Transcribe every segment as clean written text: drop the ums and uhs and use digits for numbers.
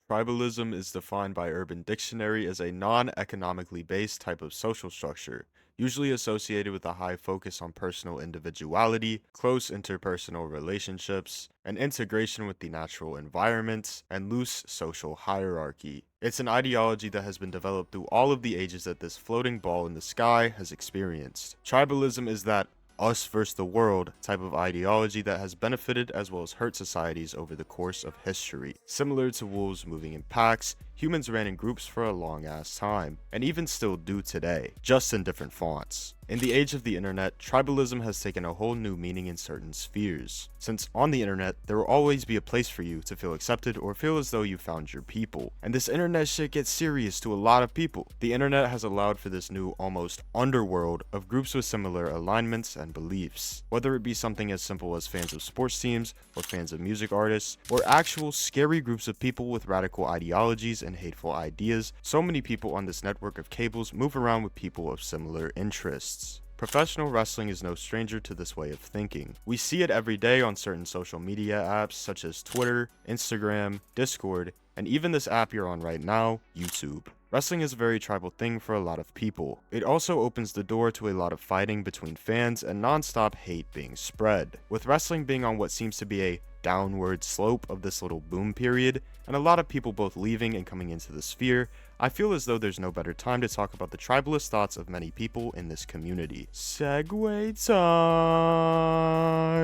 Tribalism is defined by Urban Dictionary as a non-economically based type of social structure, usually associated with a high focus on personal individuality, close interpersonal relationships, and integration with the natural environment, and loose social hierarchy. It's an ideology that has been developed through all of the ages that this floating ball in the sky has experienced. Tribalism is that us versus the world type of ideology that has benefited as well as hurt societies over the course of history. Similar to wolves moving in packs, humans ran in groups for a long ass time, and even still do today, just in different fonts. In the age of the internet, tribalism has taken a whole new meaning in certain spheres, since on the internet, there will always be a place for you to feel accepted or feel as though you found your people. And this internet shit gets serious to a lot of people. The internet has allowed for this new, almost underworld of groups with similar alignments and beliefs. Whether it be something as simple as fans of sports teams, or fans of music artists, or actual scary groups of people with radical ideologies and hateful ideas, so many people on this network of cables move around with people of similar interests. Professional wrestling is no stranger to this way of thinking. We see it every day on certain social media apps such as Twitter, Instagram, Discord, and even this app you're on right now, YouTube. Wrestling is a very tribal thing for a lot of people. It also opens the door to a lot of fighting between fans and non-stop hate being spread, with wrestling being on what seems to be a downward slope of this little boom period, and a lot of people both leaving and coming into the sphere. I feel as though there's no better time to talk about the tribalist thoughts of many people in this community. Segway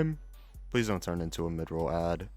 time! Please don't turn into a mid-roll ad.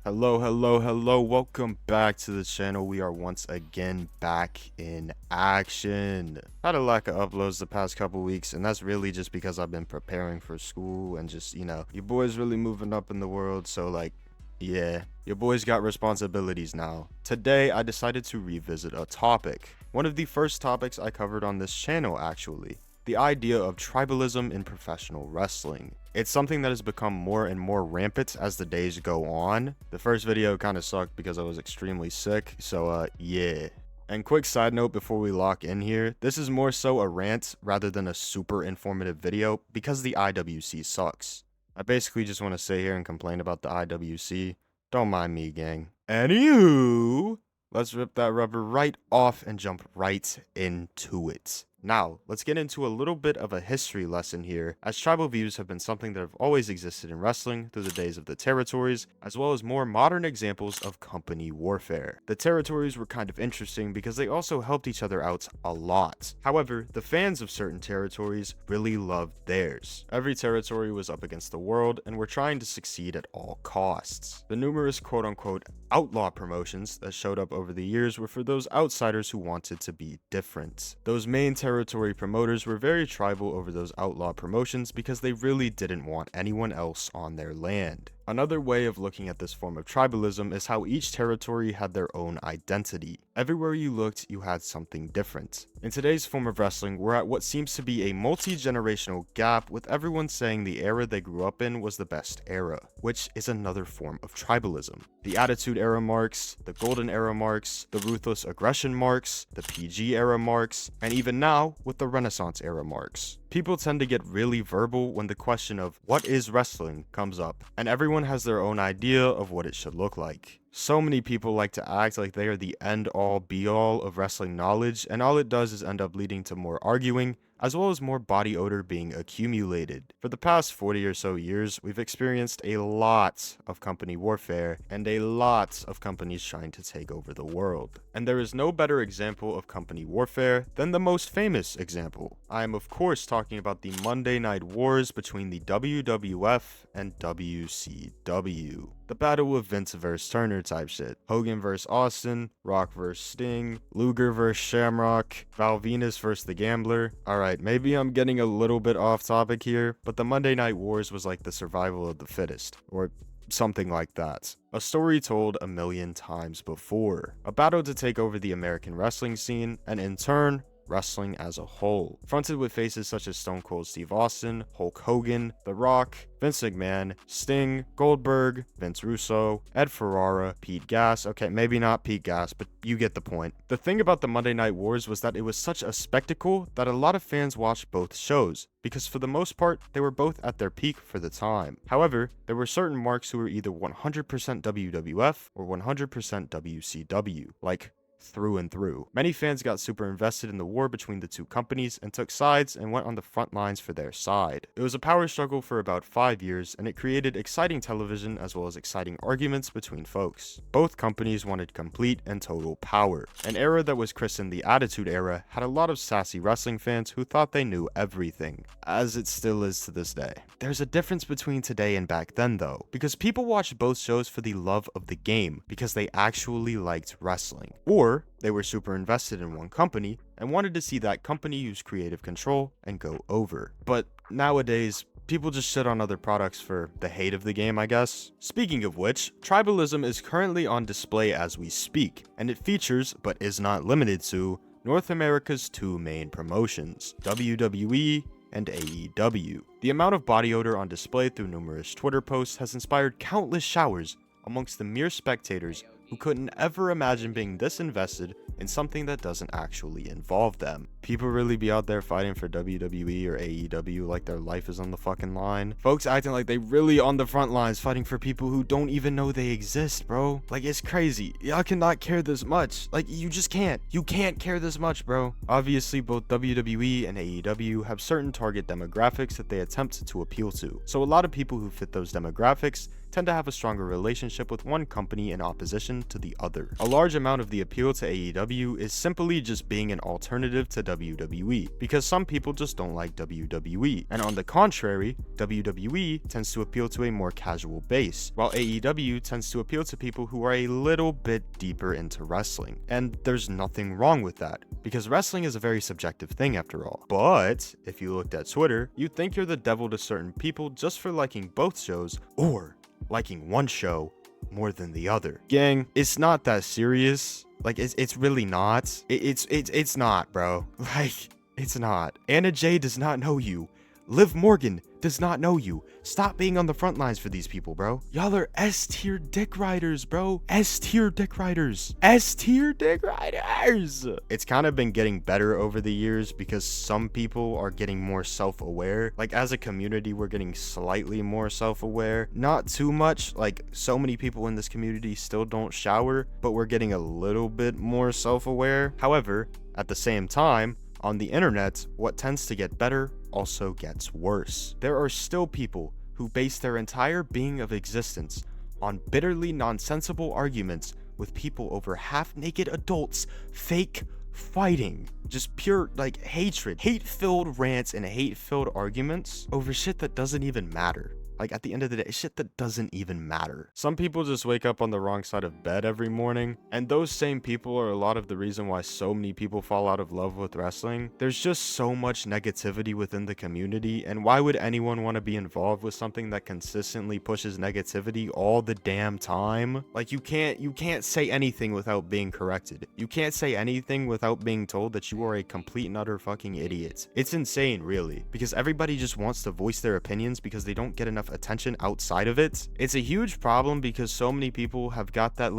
Hello, welcome back to the channel. We are once again back in action. Had a lack of uploads the past couple weeks, and that's really just because I've been preparing for school and just, your boy's really moving up in the world, so like, yeah, your boy's got responsibilities now. Today, I decided to revisit a topic. One of the first topics I covered on this channel, actually. The idea of tribalism in professional wrestling. It's something that has become more and more rampant as the days go on. The first video kind of sucked because I was extremely sick, so yeah. And quick side note before we lock in here, this is more so a rant rather than a super informative video because the IWC sucks. I basically just want to sit here and complain about the IWC. Don't mind me, gang. Anywho, let's rip that rubber right off and jump right into it. Now, let's get into a little bit of a history lesson here, as tribal views have been something that have always existed in wrestling through the days of the territories, as well as more modern examples of company warfare. The territories were kind of interesting because they also helped each other out a lot. However, the fans of certain territories really loved theirs. Every territory was up against the world and were trying to succeed at all costs. The numerous quote-unquote outlaw promotions that showed up over the years were for those outsiders who wanted to be different. Those main territory promoters were very tribal over those outlaw promotions because they really didn't want anyone else on their land. Another way of looking at this form of tribalism is how each territory had their own identity. Everywhere you looked, you had something different. In today's form of wrestling, we're at what seems to be a multi-generational gap, with everyone saying the era they grew up in was the best era, which is another form of tribalism. The Attitude Era marks, the Golden Era marks, the Ruthless Aggression marks, the PG Era marks, and even now with the Renaissance Era marks. People tend to get really verbal when the question of what is wrestling comes up, and everyone has their own idea of what it should look like. So many people like to act like they are the end-all be-all of wrestling knowledge, and all it does is end up leading to more arguing, as well as more body odor being accumulated. For the past 40 or so years, we've experienced a lot of company warfare and a lot of companies trying to take over the world. And there is no better example of company warfare than the most famous example. I am of course talking about the Monday Night Wars between the WWF and WCW. The battle of Vince vs. Turner type shit. Hogan vs. Austin, Rock vs. Sting, Luger vs. Shamrock, Val Venus vs. The Gambler. Alright, maybe I'm getting a little bit off topic here, but the Monday Night Wars was like the survival of the fittest, or something like that. A story told a million times before. A battle to take over the American wrestling scene, and in turn, wrestling as a whole. Fronted with faces such as Stone Cold Steve Austin, Hulk Hogan, The Rock, Vince McMahon, Sting, Goldberg, Vince Russo, Ed Ferrara, Pete Gas. Okay, maybe not Pete Gas, but you get the point. The thing about the Monday Night Wars was that it was such a spectacle that a lot of fans watched both shows, because for the most part, they were both at their peak for the time. However, there were certain marks who were either 100% WWF or 100% WCW, like through and through. Many fans got super invested in the war between the two companies and took sides and went on the front lines for their side. It was a power struggle for about 5 years, and it created exciting television as well as exciting arguments between folks. Both companies wanted complete and total power. An era that was christened the Attitude Era had a lot of sassy wrestling fans who thought they knew everything, as it still is to this day. There's a difference between today and back then though, because people watched both shows for the love of the game, because they actually liked wrestling. Or they were super invested in one company and wanted to see that company use creative control and go over. But nowadays, people just shit on other products for the hate of the game, I guess. Speaking of which, Tribalism is currently on display as we speak, and it features, but is not limited to, North America's two main promotions, WWE and AEW. The amount of body odor on display through numerous Twitter posts has inspired countless showers amongst the mere spectators who couldn't ever imagine being this invested in something that doesn't actually involve them. People really be out there fighting for WWE or AEW like their life is on the fucking line. Folks acting like they really on the front lines fighting for people who don't even know they exist, bro. Like, it's crazy. Y'all cannot care this much. Like, you just can't. You can't care this much, bro. Obviously, both WWE and AEW have certain target demographics that they attempt to appeal to. So a lot of people who fit those demographics tend to have a stronger relationship with one company in opposition to the other. A large amount of the appeal to AEW is simply just being an alternative to WWE, because some people just don't like WWE, and on the contrary, WWE tends to appeal to a more casual base, while AEW tends to appeal to people who are a little bit deeper into wrestling. And there's nothing wrong with that, because wrestling is a very subjective thing after all. But if you looked at Twitter, you'd think you're the devil to certain people just for liking both shows, or liking one show more than the other. Gang, it's not that serious. Like, it's really not. It's not, bro. Like, it's not. Anna Jay does not know you. Liv Morgan does not know you. Stop being on the front lines for these people, bro. Y'all are S-tier dick riders, bro. S-tier dick riders. S-tier dick riders. It's kind of been getting better over the years because some people are getting more self-aware. Like, as a community, we're getting slightly more self-aware. Not too much. Like, so many people in this community still don't shower, but we're getting a little bit more self-aware. However, at the same time, on the internet, what tends to get better also gets worse. There are still people who base their entire being of existence on bitterly nonsensical arguments with people over half-naked adults fake fighting. Just pure, like, hatred. Hate-filled rants and hate-filled arguments over shit that doesn't even matter. Like, at the end of the day, shit that doesn't even matter. Some people just wake up on the wrong side of bed every morning, and those same people are a lot of the reason why so many people fall out of love with wrestling. There's just so much negativity within the community, and why would anyone want to be involved with something that consistently pushes negativity all the damn time? Like, you can't say anything without being corrected. You can't say anything without being told that you are a complete and utter fucking idiot. It's insane, really, because everybody just wants to voice their opinions because they don't get enough attention outside of it. It's a huge problem because so many people have got that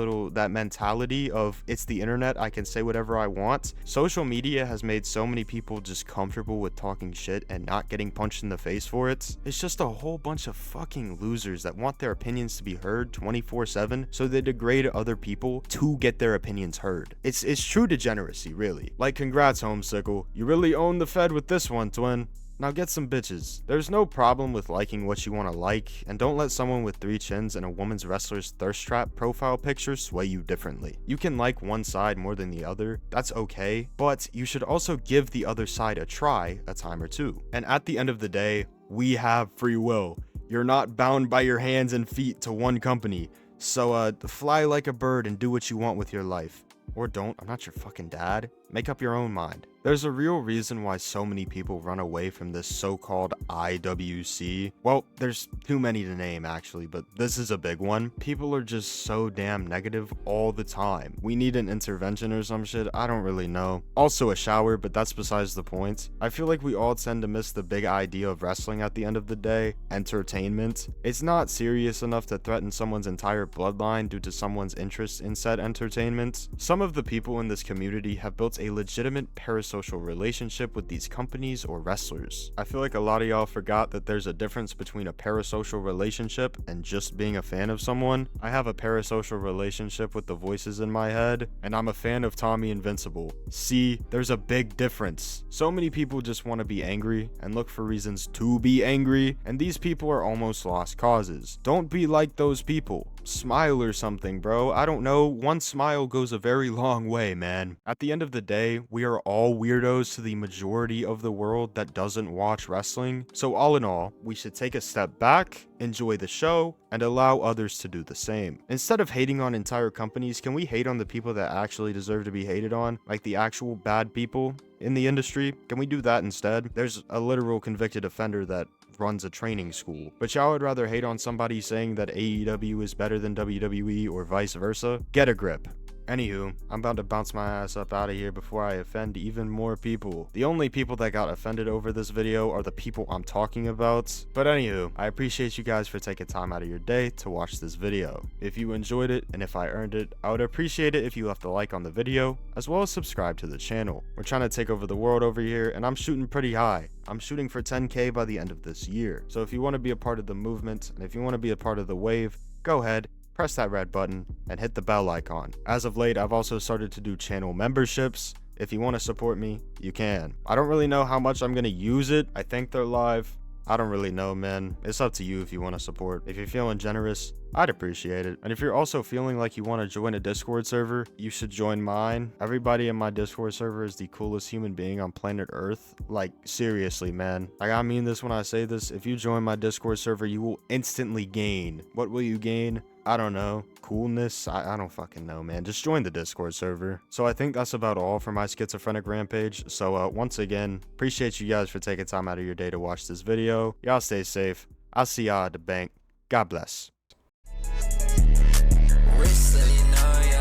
mentality of, it's the internet, I can say whatever I want. Social media has made so many people just comfortable with talking shit and not getting punched in the face for it. It's just a whole bunch of fucking losers that want their opinions to be heard 24/7, so they degrade other people to get their opinions heard. It's true degeneracy, really. Like, congrats, Homesickle. You really own the Fed with this one, twin. Now get some bitches. There's no problem with liking what you want to like, and don't let someone with 3 chins and a woman's wrestler's thirst trap profile picture sway you differently. You can like one side more than the other, that's okay, but you should also give the other side a try a time or two. And at the end of the day, we have free will. You're not bound by your hands and feet to one company, so fly like a bird and do what you want with your life. Or don't, I'm not your fucking dad. Make up your own mind. There's a real reason why so many people run away from this so-called IWC. Well, there's too many to name actually, but this is a big one. People are just so damn negative all the time. We need an intervention or some shit, I don't really know. Also a shower, but that's besides the point. I feel like we all tend to miss the big idea of wrestling at the end of the day. Entertainment. It's not serious enough to threaten someone's entire bloodline due to someone's interest in said entertainment. Some of the people in this community have built a legitimate parasocial relationship with these companies or wrestlers. I feel like a lot of y'all forgot that there's a difference between a parasocial relationship and just being a fan of someone. I have a parasocial relationship with the voices in my head, and I'm a fan of Tommy Invincible. See, there's a big difference. So many people just want to be angry and look for reasons to be angry, and these people are almost lost causes. Don't be like those people. Smile or something, bro. I don't know. One smile goes a very long way, man. At the end of the day, we are all weirdos to the majority of the world that doesn't watch wrestling. So all in all, we should take a step back, enjoy the show, and allow others to do the same. Instead of hating on entire companies, can we hate on the people that actually deserve to be hated on? Like the actual bad people in the industry? Can we do that instead? There's a literal convicted offender that runs a training school, but y'all would rather hate on somebody saying that AEW is better than WWE or vice versa? Get a grip. Anywho, I'm about to bounce my ass up out of here before I offend even more people. The only people that got offended over this video are the people I'm talking about. But anywho, I appreciate you guys for taking time out of your day to watch this video. If you enjoyed it, and if I earned it, I would appreciate it if you left a like on the video, as well as subscribe to the channel. We're trying to take over the world over here, and I'm shooting pretty high. I'm shooting for 10K by the end of this year. So if you want to be a part of the movement, and if you want to be a part of the wave, go ahead, press that red button, and hit the bell icon. As of late, I've also started to do channel memberships. If you want to support me, you can. I don't really know how much I'm going to use it. I think they're live. I don't really know, man. It's up to you if you want to support. If you're feeling generous, I'd appreciate it. And if you're also feeling like you want to join a Discord server, you should join mine. Everybody in my Discord server is the coolest human being on planet Earth. Like, seriously, man. Like, I mean this when I say this. If you join my Discord server, you will instantly gain. What will you gain? I don't know. Coolness? I don't fucking know, man. Just join the Discord server. So I think that's about all for my schizophrenic rampage. So once again, appreciate you guys for taking time out of your day to watch this video. Y'all stay safe. I'll see y'all at the bank. God bless. Wrist, so you know, yeah.